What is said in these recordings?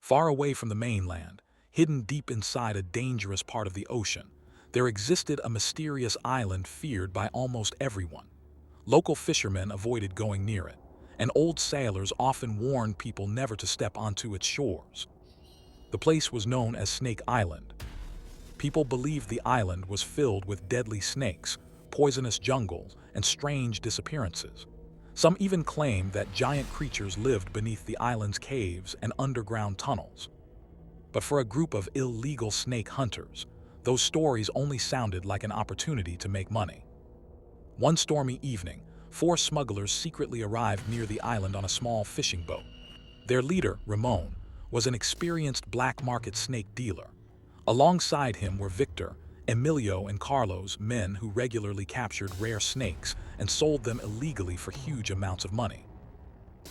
Far away from the mainland, hidden deep inside a dangerous part of the ocean, there existed a mysterious island feared by almost everyone. Local fishermen avoided going near it, and old sailors often warned people never to step onto its shores. The place was known as Snake Island. People believed the island was filled with deadly snakes, poisonous jungles, and strange disappearances. Some even claimed that giant creatures lived beneath the island's caves and underground tunnels. But for a group of illegal snake hunters, those stories only sounded like an opportunity to make money. One stormy evening, 4 smugglers secretly arrived near the island on a small fishing boat. Their leader, Ramon, was an experienced black market snake dealer. Alongside him were Victor, Emilio, and Carlos, men who regularly captured rare snakes and sold them illegally for huge amounts of money.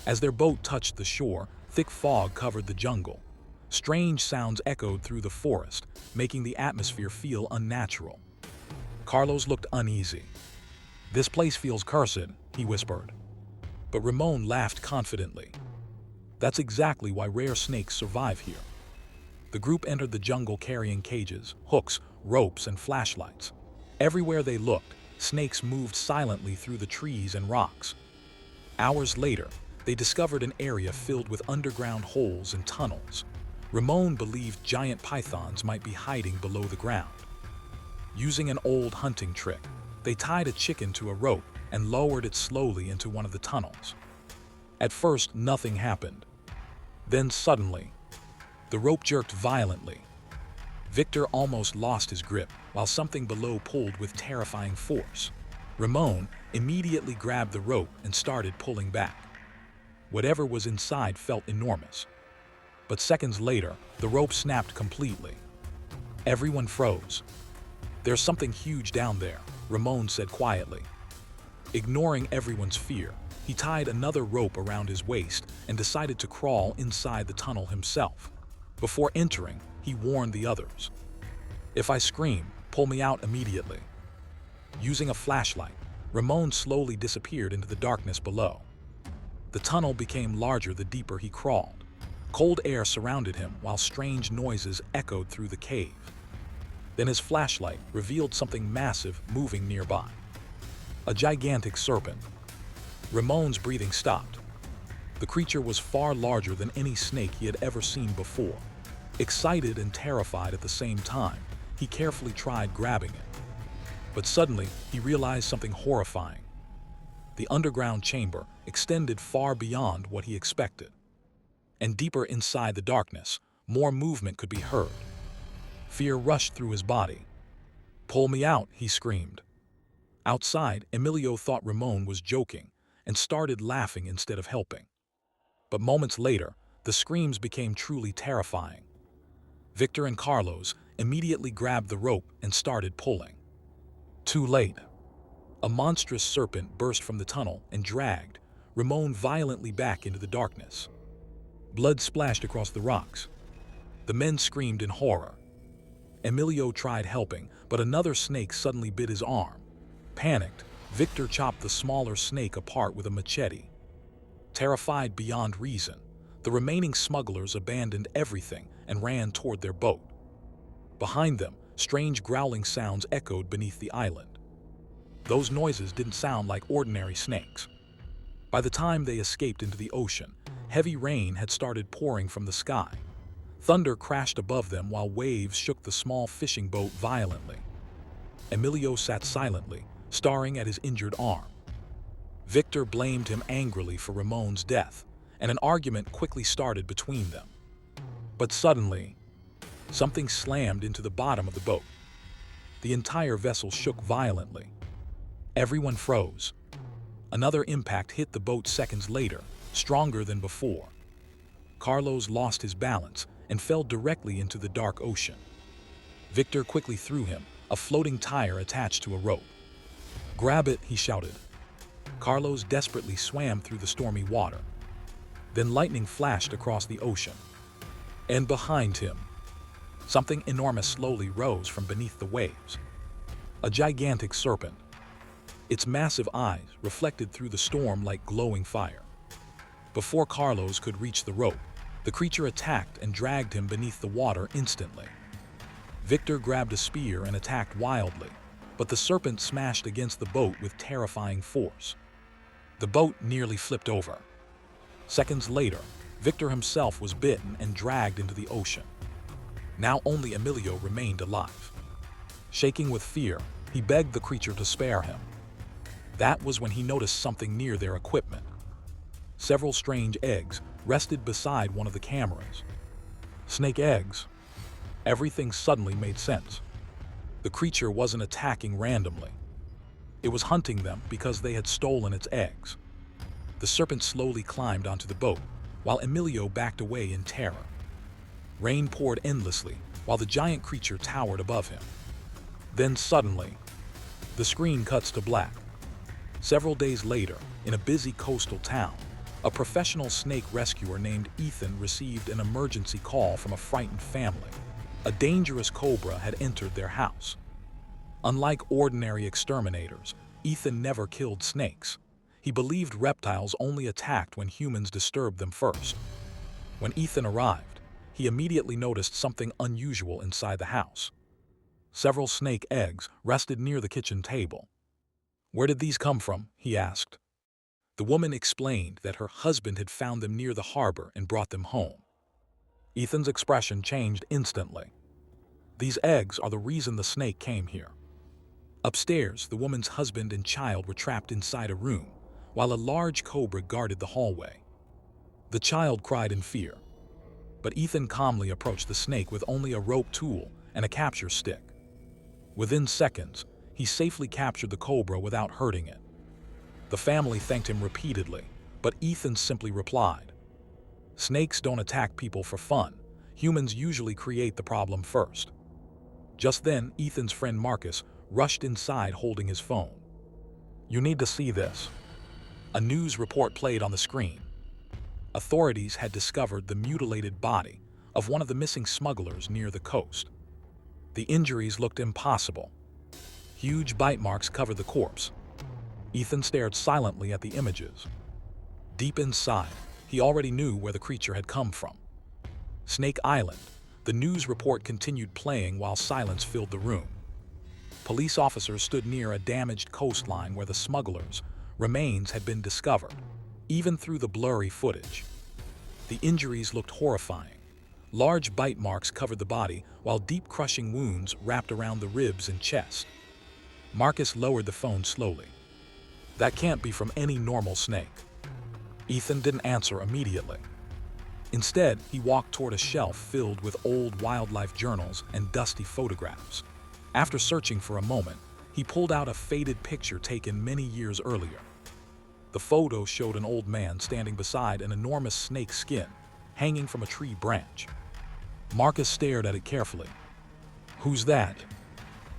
As their boat touched the shore, thick fog covered the jungle. Strange sounds echoed through the forest, making the atmosphere feel unnatural. Carlos looked uneasy. "This place feels cursed," he whispered. But Ramon laughed confidently. "That's exactly why rare snakes survive here." The group entered the jungle carrying cages, hooks, ropes, and flashlights. Everywhere they looked, snakes moved silently through the trees and rocks. Hours later, they discovered an area filled with underground holes and tunnels. Ramon believed giant pythons might be hiding below the ground. Using an old hunting trick, they tied a chicken to a rope and lowered it slowly into one of the tunnels. At first, nothing happened. Then suddenly, the rope jerked violently. Victor almost lost his grip, while something below pulled with terrifying force. Ramon immediately grabbed the rope and started pulling back. Whatever was inside felt enormous. But seconds later, the rope snapped completely. Everyone froze. "There's something huge down there," Ramon said quietly. Ignoring everyone's fear, he tied another rope around his waist and decided to crawl inside the tunnel himself. Before entering, he warned the others. "If I scream, pull me out immediately." Using a flashlight, Ramon slowly disappeared into the darkness below. The tunnel became larger the deeper he crawled. Cold air surrounded him while strange noises echoed through the cave. Then his flashlight revealed something massive moving nearby. A gigantic serpent. Ramon's breathing stopped. The creature was far larger than any snake he had ever seen before. Excited and terrified at the same time, he carefully tried grabbing it. But suddenly, he realized something horrifying. The underground chamber extended far beyond what he expected. And deeper inside the darkness, more movement could be heard. Fear rushed through his body. "Pull me out," he screamed. Outside, Emilio thought Ramon was joking and started laughing instead of helping. But moments later, the screams became truly terrifying. Victor and Carlos immediately grabbed the rope and started pulling. Too late. A monstrous serpent burst from the tunnel and dragged Ramon violently back into the darkness. Blood splashed across the rocks. The men screamed in horror. Emilio tried helping, but another snake suddenly bit his arm. Panicked, Victor chopped the smaller snake apart with a machete. Terrified beyond reason, the remaining smugglers abandoned everything and ran toward their boat. Behind them, strange growling sounds echoed beneath the island. Those noises didn't sound like ordinary snakes. By the time they escaped into the ocean, heavy rain had started pouring from the sky. Thunder crashed above them while waves shook the small fishing boat violently. Emilio sat silently, staring at his injured arm. Victor blamed him angrily for Ramon's death, and an argument quickly started between them. But suddenly, something slammed into the bottom of the boat. The entire vessel shook violently. Everyone froze. Another impact hit the boat seconds later, stronger than before. Carlos lost his balance and fell directly into the dark ocean. Victor quickly threw him, a floating tire attached to a rope. "Grab it," he shouted. Carlos desperately swam through the stormy water. Then lightning flashed across the ocean. And behind him, something enormous slowly rose from beneath the waves. A gigantic serpent. Its massive eyes reflected through the storm like glowing fire. Before Carlos could reach the rope, The creature attacked and dragged him beneath the water instantly. Victor grabbed a spear and attacked wildly, but the serpent smashed against the boat with terrifying force. The boat nearly flipped over. Seconds later, Victor himself was bitten and dragged into the ocean. Now only Emilio remained alive. Shaking with fear, he begged the creature to spare him. That was when he noticed something near their equipment. Several strange eggs rested beside one of the cameras. Snake eggs. Everything suddenly made sense. The creature wasn't attacking randomly. It was hunting them because they had stolen its eggs. The serpent slowly climbed onto the boat, while Emilio backed away in terror. Rain poured endlessly, while the giant creature towered above him. Then suddenly, the screen cuts to black. Several days later, in a busy coastal town, a professional snake rescuer named Ethan received an emergency call from a frightened family. A dangerous cobra had entered their house. Unlike ordinary exterminators, Ethan never killed snakes. He believed reptiles only attacked when humans disturbed them first. When Ethan arrived, he immediately noticed something unusual inside the house. Several snake eggs rested near the kitchen table. "Where did these come from?" he asked. The woman explained that her husband had found them near the harbor and brought them home. Ethan's expression changed instantly. "These eggs are the reason the snake came here." Upstairs, the woman's husband and child were trapped inside a room, while a large cobra guarded the hallway. The child cried in fear, but Ethan calmly approached the snake with only a rope tool and a capture stick. Within seconds, he safely captured the cobra without hurting it. The family thanked him repeatedly, but Ethan simply replied, "Snakes don't attack people for fun. Humans usually create the problem first." Just then, Ethan's friend Marcus rushed inside holding his phone. "You need to see this." A news report played on the screen. Authorities had discovered the mutilated body of one of the missing smugglers near the coast. The injuries looked impossible. Huge bite marks covered the corpse. Ethan stared silently at the images. Deep inside, he already knew where the creature had come from. Snake Island. The news report continued playing while silence filled the room. Police officers stood near a damaged coastline where the smugglers' remains had been discovered, even through the blurry footage. The injuries looked horrifying. Large bite marks covered the body, while deep crushing wounds wrapped around the ribs and chest. Marcus lowered the phone slowly. "That can't be from any normal snake." Ethan didn't answer immediately. Instead, he walked toward a shelf filled with old wildlife journals and dusty photographs. After searching for a moment, he pulled out a faded picture taken many years earlier. The photo showed an old man standing beside an enormous snake skin, hanging from a tree branch. Marcus stared at it carefully. "Who's that?"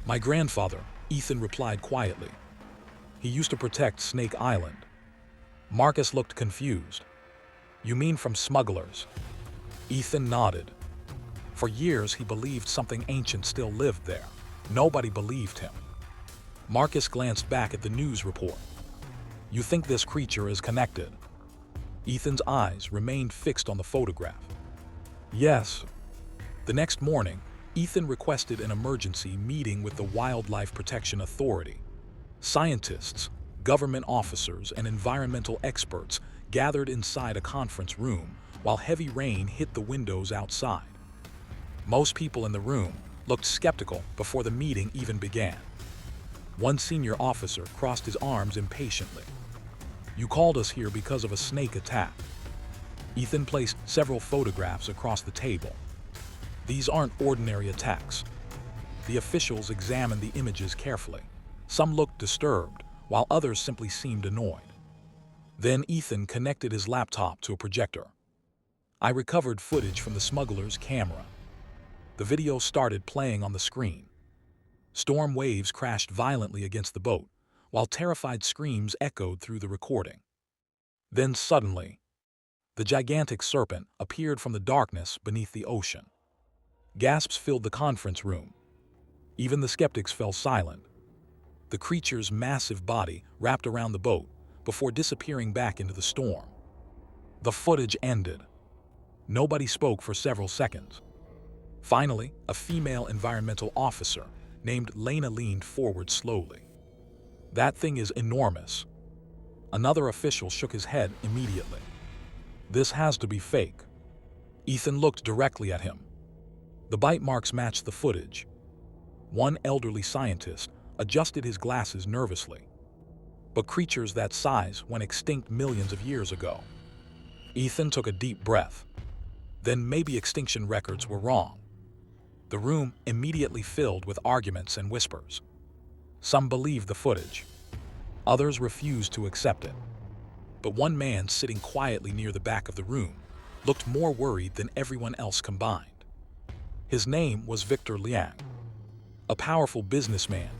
"My grandfather," Ethan replied quietly. "He used to protect Snake Island." Marcus looked confused. "You mean from smugglers?" Ethan nodded. For years, he believed something ancient still lived there. Nobody believed him. Marcus glanced back at the news report. "You think this creature is connected?" Ethan's eyes remained fixed on the photograph. "Yes." The next morning, Ethan requested an emergency meeting with the Wildlife Protection Authority. Scientists, government officers, and environmental experts gathered inside a conference room while heavy rain hit the windows outside. Most people in the room looked skeptical before the meeting even began. One senior officer crossed his arms impatiently. "You called us here because of a snake attack." Ethan placed several photographs across the table. "These aren't ordinary attacks." The officials examined the images carefully. Some looked disturbed, while others simply seemed annoyed. Then Ethan connected his laptop to a projector. "I recovered footage from the smuggler's camera." The video started playing on the screen. Storm waves crashed violently against the boat, while terrified screams echoed through the recording. Then suddenly, the gigantic serpent appeared from the darkness beneath the ocean. Gasps filled the conference room. Even the skeptics fell silent. The creature's massive body wrapped around the boat before disappearing back into the storm. The footage ended. Nobody spoke for several seconds. Finally, a female environmental officer named Lena leaned forward slowly. "That thing is enormous." Another official shook his head immediately. "This has to be fake." Ethan looked directly at him. The bite marks matched the footage. One elderly scientist adjusted his glasses nervously. "But creatures that size went extinct millions of years ago." Ethan took a deep breath. Then maybe extinction records were wrong. The room immediately filled with arguments and whispers. Some believed the footage. Others refused to accept it. But one man sitting quietly near the back of the room looked more worried than everyone else combined. His name was Victor Liang, a powerful businessman.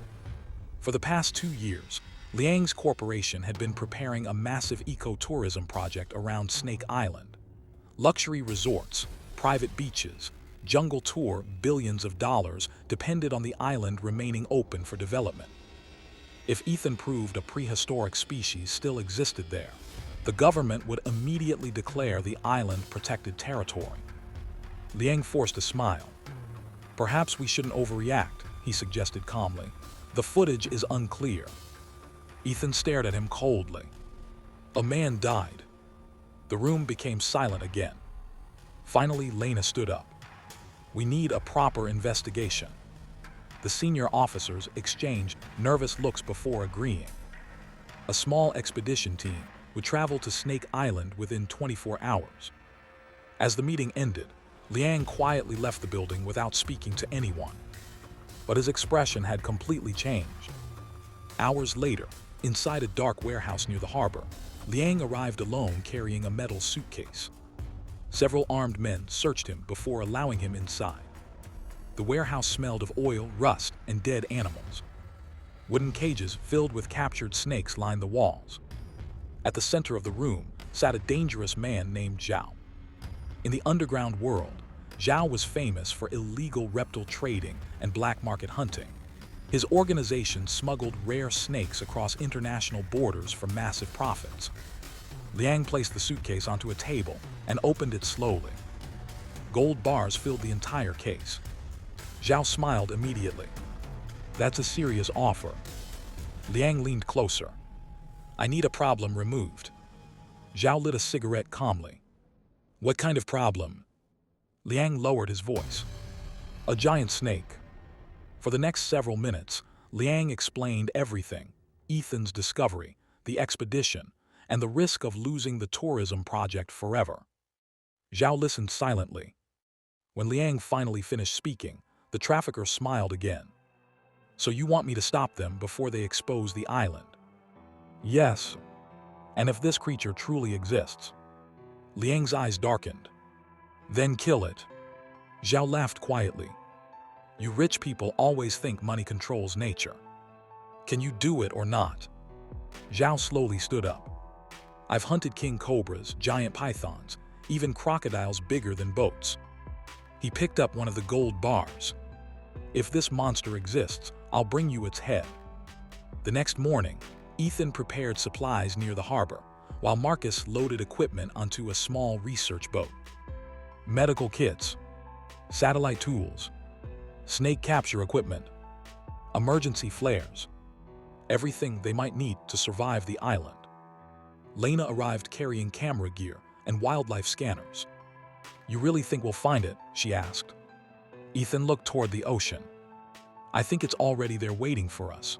For the past 2 years, Liang's corporation had been preparing a massive ecotourism project around Snake Island. Luxury resorts, private beaches, jungle tour, billions of dollars depended on the island remaining open for development. If Ethan proved a prehistoric species still existed there, the government would immediately declare the island protected territory. Liang forced a smile. "Perhaps we shouldn't overreact," he suggested calmly. "The footage is unclear." Ethan stared at him coldly. "A man died." The room became silent again. Finally, Lena stood up. "We need a proper investigation." The senior officers exchanged nervous looks before agreeing. A small expedition team would travel to Snake Island within 24 hours. As the meeting ended, Liang quietly left the building without speaking to anyone. But his expression had completely changed. Hours later, inside a dark warehouse near the harbor, Liang arrived alone carrying a metal suitcase. Several armed men searched him before allowing him inside. The warehouse smelled of oil, rust, and dead animals. Wooden cages filled with captured snakes lined the walls. At the center of the room sat a dangerous man named Zhao. In the underground world, Zhao was famous for illegal reptile trading and black market hunting. His organization smuggled rare snakes across international borders for massive profits. Liang placed the suitcase onto a table and opened it slowly. Gold bars filled the entire case. Zhao smiled immediately. "That's a serious offer." Liang leaned closer. "I need a problem removed." Zhao lit a cigarette calmly. "What kind of problem?" Liang lowered his voice. "A giant snake." For the next several minutes, Liang explained everything: Ethan's discovery, the expedition, and the risk of losing the tourism project forever. Zhao listened silently. When Liang finally finished speaking, the trafficker smiled again. "So you want me to stop them before they expose the island?" "Yes. And if this creature truly exists?" Liang's eyes darkened. "Then kill it." Zhao laughed quietly. "You rich people always think money controls nature. Can you do it or not?" Zhao slowly stood up. "I've hunted king cobras, giant pythons, even crocodiles bigger than boats." He picked up one of the gold bars. "If this monster exists, I'll bring you its head." The next morning, Ethan prepared supplies near the harbor, while Marcus loaded equipment onto a small research boat. Medical kits, satellite tools, snake capture equipment, emergency flares, everything they might need to survive the island. Lena arrived carrying camera gear and wildlife scanners. "You really think we'll find it?" she asked. Ethan looked toward the ocean. "I think it's already there waiting for us."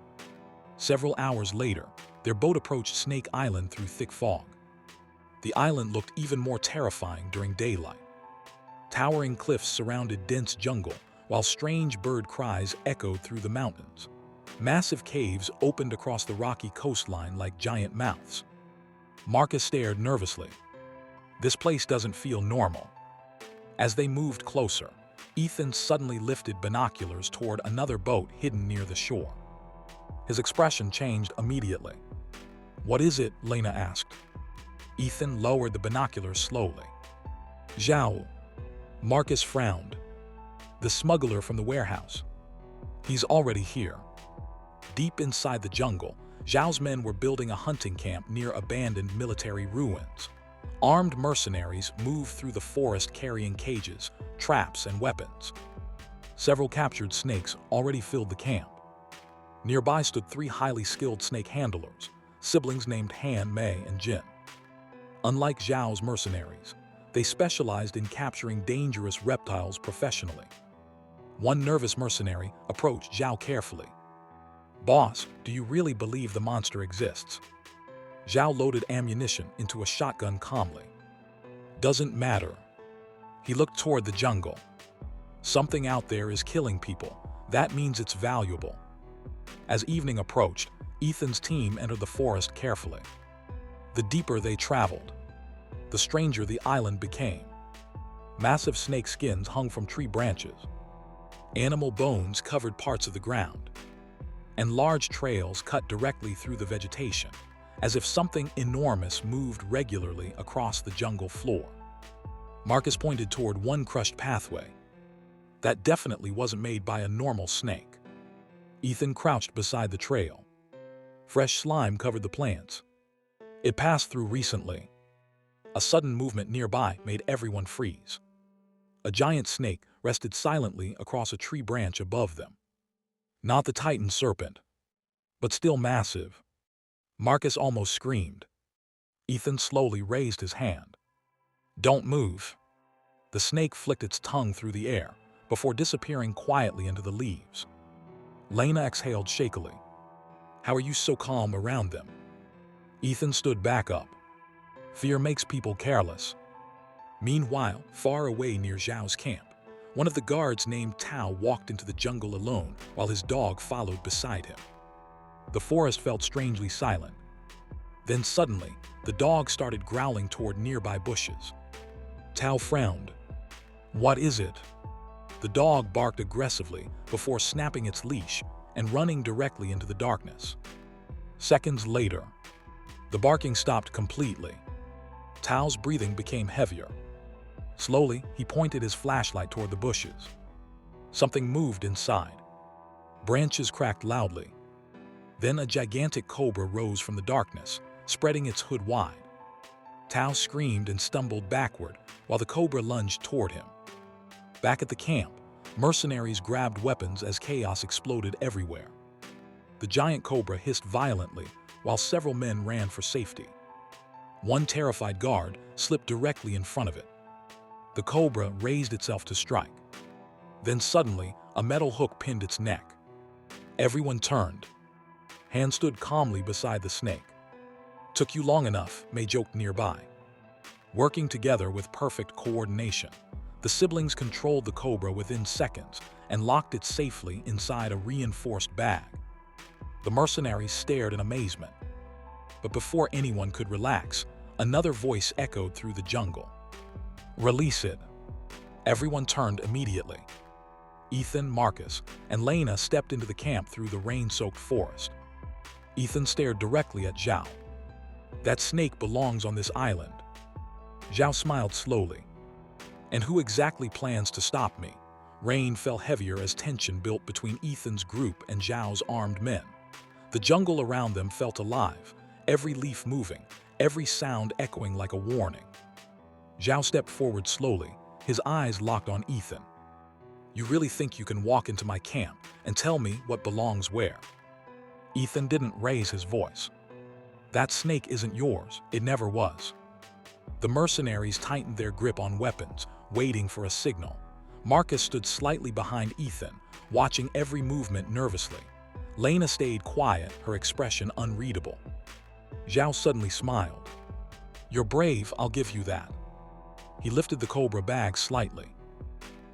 Several hours later, their boat approached Snake Island through thick fog. The island looked even more terrifying during daylight. Towering cliffs surrounded dense jungle, while strange bird cries echoed through the mountains. Massive caves opened across the rocky coastline like giant mouths. Marcus stared nervously. "This place doesn't feel normal." As they moved closer, Ethan suddenly lifted binoculars toward another boat hidden near the shore. His expression changed immediately. "What is it?" Lena asked. Ethan lowered the binoculars slowly. "Zhao." Marcus frowned. "The smuggler from the warehouse. He's already here." Deep inside the jungle, Zhao's men were building a hunting camp near abandoned military ruins. Armed mercenaries moved through the forest carrying cages, traps, and weapons. Several captured snakes already filled the camp. Nearby stood 3 highly skilled snake handlers, siblings named Han, Mei, and Jin. Unlike Zhao's mercenaries, they specialized in capturing dangerous reptiles professionally. One nervous mercenary approached Zhao carefully. "Boss, do you really believe the monster exists?" Zhao loaded ammunition into a shotgun calmly. "Doesn't matter." He looked toward the jungle. "Something out there is killing people. That means it's valuable." As evening approached, Ethan's team entered the forest carefully. The deeper they traveled, the stranger the island became. Massive snake skins hung from tree branches. Animal bones covered parts of the ground, and large trails cut directly through the vegetation, as if something enormous moved regularly across the jungle floor. Marcus pointed toward one crushed pathway. That definitely wasn't made by a normal snake. Ethan crouched beside the trail. Fresh slime covered the plants. It passed through recently. A sudden movement nearby made everyone freeze. A giant snake rested silently across a tree branch above them. Not the Titan serpent, but still massive. Marcus almost screamed. Ethan slowly raised his hand. "Don't move." The snake flicked its tongue through the air before disappearing quietly into the leaves. Lena exhaled shakily. "How are you so calm around them?" Ethan stood back up. "Fear makes people careless." Meanwhile, far away near Zhao's camp, one of the guards named Tao walked into the jungle alone while his dog followed beside him. The forest felt strangely silent. Then suddenly, the dog started growling toward nearby bushes. Tao frowned. "What is it?" The dog barked aggressively before snapping its leash and running directly into the darkness. Seconds later, the barking stopped completely. Tao's breathing became heavier. Slowly, he pointed his flashlight toward the bushes. Something moved inside. Branches cracked loudly. Then a gigantic cobra rose from the darkness, spreading its hood wide. Tao screamed and stumbled backward while the cobra lunged toward him. Back at the camp, mercenaries grabbed weapons as chaos exploded everywhere. The giant cobra hissed violently while several men ran for safety. One terrified guard slipped directly in front of it. The cobra raised itself to strike. Then suddenly, a metal hook pinned its neck. Everyone turned. Han stood calmly beside the snake. "Took you long enough," Mei joked nearby. Working together with perfect coordination, the siblings controlled the cobra within seconds and locked it safely inside a reinforced bag. The mercenaries stared in amazement. But before anyone could relax, another voice echoed through the jungle. "Release it." Everyone turned immediately. Ethan, Marcus, and Lena stepped into the camp through the rain-soaked forest. Ethan stared directly at Zhao. "That snake belongs on this island." Zhao smiled slowly. "And who exactly plans to stop me?" Rain fell heavier as tension built between Ethan's group and Zhao's armed men. The jungle around them felt alive, every leaf moving, every sound echoing like a warning. Zhao stepped forward slowly, his eyes locked on Ethan. "You really think you can walk into my camp and tell me what belongs where?" Ethan didn't raise his voice. "That snake isn't yours, it never was." The mercenaries tightened their grip on weapons, waiting for a signal. Marcus stood slightly behind Ethan, watching every movement nervously. Lena stayed quiet, her expression unreadable. Zhao suddenly smiled. "You're brave, I'll give you that." He lifted the cobra bag slightly.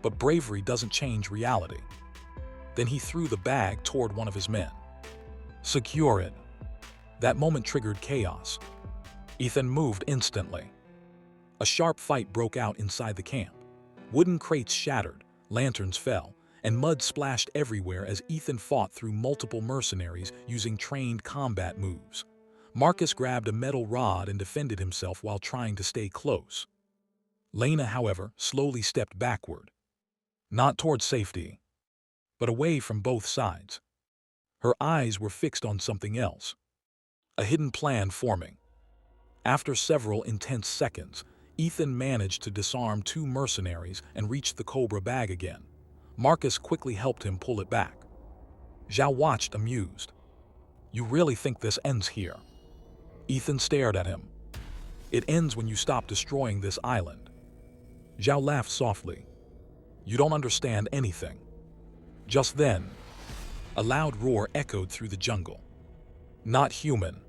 But bravery doesn't change reality. Then he threw the bag toward one of his men. "Secure it." That moment triggered chaos. Ethan moved instantly. A sharp fight broke out inside the camp. Wooden crates shattered, lanterns fell, and mud splashed everywhere as Ethan fought through multiple mercenaries using trained combat moves. Marcus grabbed a metal rod and defended himself while trying to stay close. Lena, however, slowly stepped backward. Not toward safety, but away from both sides. Her eyes were fixed on something else. A hidden plan forming. After several intense seconds, Ethan managed to disarm two mercenaries and reached the cobra bag again. Marcus quickly helped him pull it back. Zhao watched, amused. "You really think this ends here?" Ethan stared at him. "It ends when you stop destroying this island." Zhao laughed softly. "You don't understand anything." Just then, a loud roar echoed through the jungle. Not human,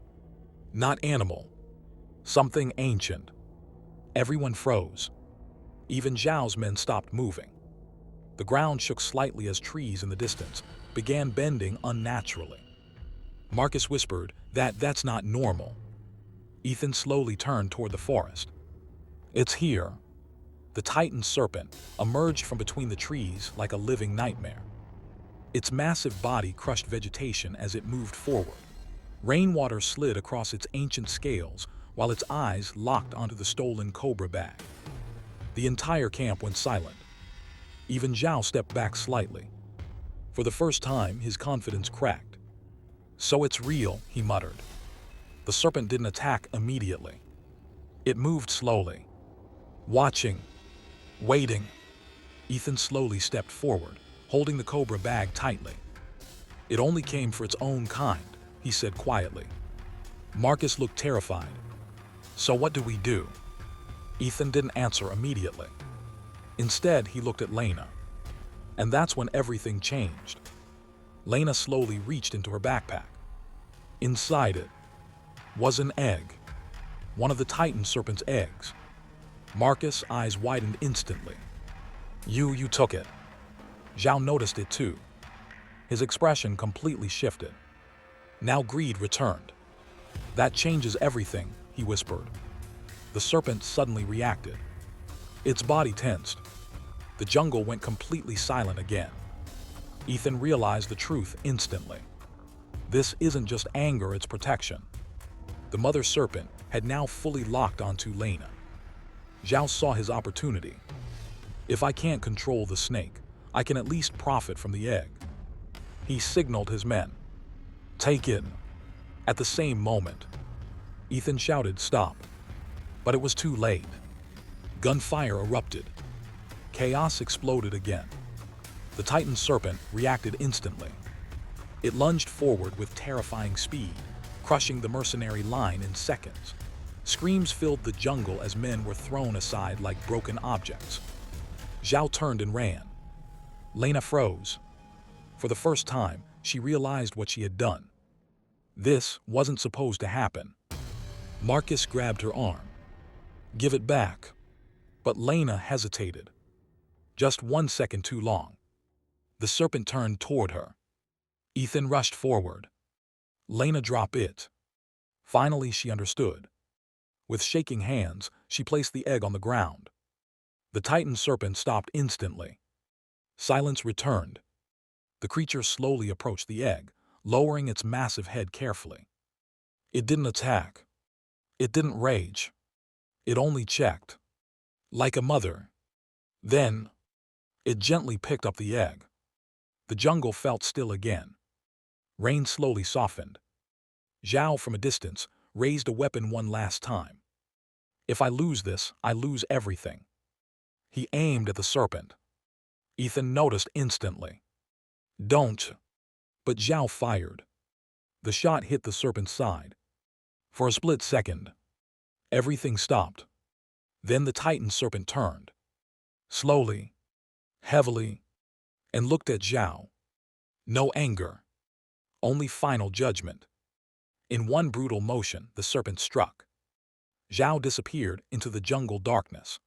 not animal, something ancient. Everyone froze. Even Zhao's men stopped moving. The ground shook slightly as trees in the distance began bending unnaturally. Marcus whispered, That's not normal." Ethan slowly turned toward the forest. "It's here." The Titan serpent emerged from between the trees like a living nightmare. Its massive body crushed vegetation as it moved forward. Rainwater slid across its ancient scales while its eyes locked onto the stolen cobra bag. The entire camp went silent. Even Zhao stepped back slightly. For the first time, his confidence cracked. "So it's real," he muttered. The serpent didn't attack immediately. It moved slowly, watching, waiting. Ethan slowly stepped forward, holding the cobra bag tightly. "It only came for its own kind," he said quietly. Marcus looked terrified. "So what do we do?" Ethan didn't answer immediately. Instead, he looked at Lena. And that's when everything changed. Lena slowly reached into her backpack. Inside it was an egg. One of the Titan serpent's eggs. Marcus' eyes widened instantly. You took it." Zhao noticed it too. His expression completely shifted. Now greed returned. "That changes everything," he whispered. The serpent suddenly reacted. Its body tensed. The jungle went completely silent again. Ethan realized the truth instantly. This isn't just anger, it's protection. The mother serpent had now fully locked onto Lena. Zhao saw his opportunity. "If I can't control the snake, I can at least profit from the egg." He signaled his men. "Take it." At the same moment, Ethan shouted, "Stop." But it was too late. Gunfire erupted. Chaos exploded again. The Titan serpent reacted instantly. It lunged forward with terrifying speed, crushing the mercenary line in seconds. Screams filled the jungle as men were thrown aside like broken objects. Zhao turned and ran. Lena froze. For the first time, she realized what she had done. This wasn't supposed to happen. Marcus grabbed her arm. "Give it back." But Lena hesitated. Just 1 second too long. The serpent turned toward her. Ethan rushed forward. "Lena, drop it." Finally, she understood. With shaking hands, she placed the egg on the ground. The Titan serpent stopped instantly. Silence returned. The creature slowly approached the egg, lowering its massive head carefully. It didn't attack. It didn't rage. It only checked. Like a mother. Then, it gently picked up the egg. The jungle felt still again. Rain slowly softened. Zhao, from a distance, raised a weapon one last time. "If I lose this, I lose everything." He aimed at the serpent. Ethan noticed instantly. "Don't." But Zhao fired. The shot hit the serpent's side. For a split second, everything stopped. Then the Titan serpent turned. Slowly, heavily, and looked at Zhao. No anger. Only final judgment. In one brutal motion, the serpent struck. Zhao disappeared into the jungle darkness.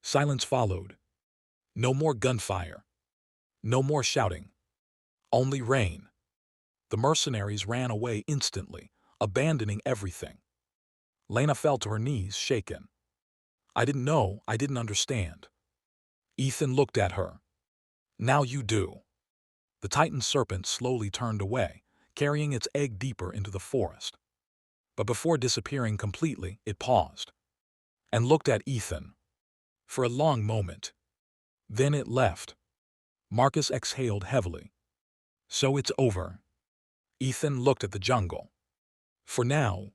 Silence followed. No more gunfire. No more shouting. Only rain. The mercenaries ran away instantly, abandoning everything. Lena fell to her knees, shaken. "I didn't know, I didn't understand." Ethan looked at her. "Now you do." The Titan serpent slowly turned away, carrying its egg deeper into the forest. But before disappearing completely, it paused and looked at Ethan for a long moment. Then it left. Marcus exhaled heavily. "So it's over." Ethan looked at the jungle. "For now."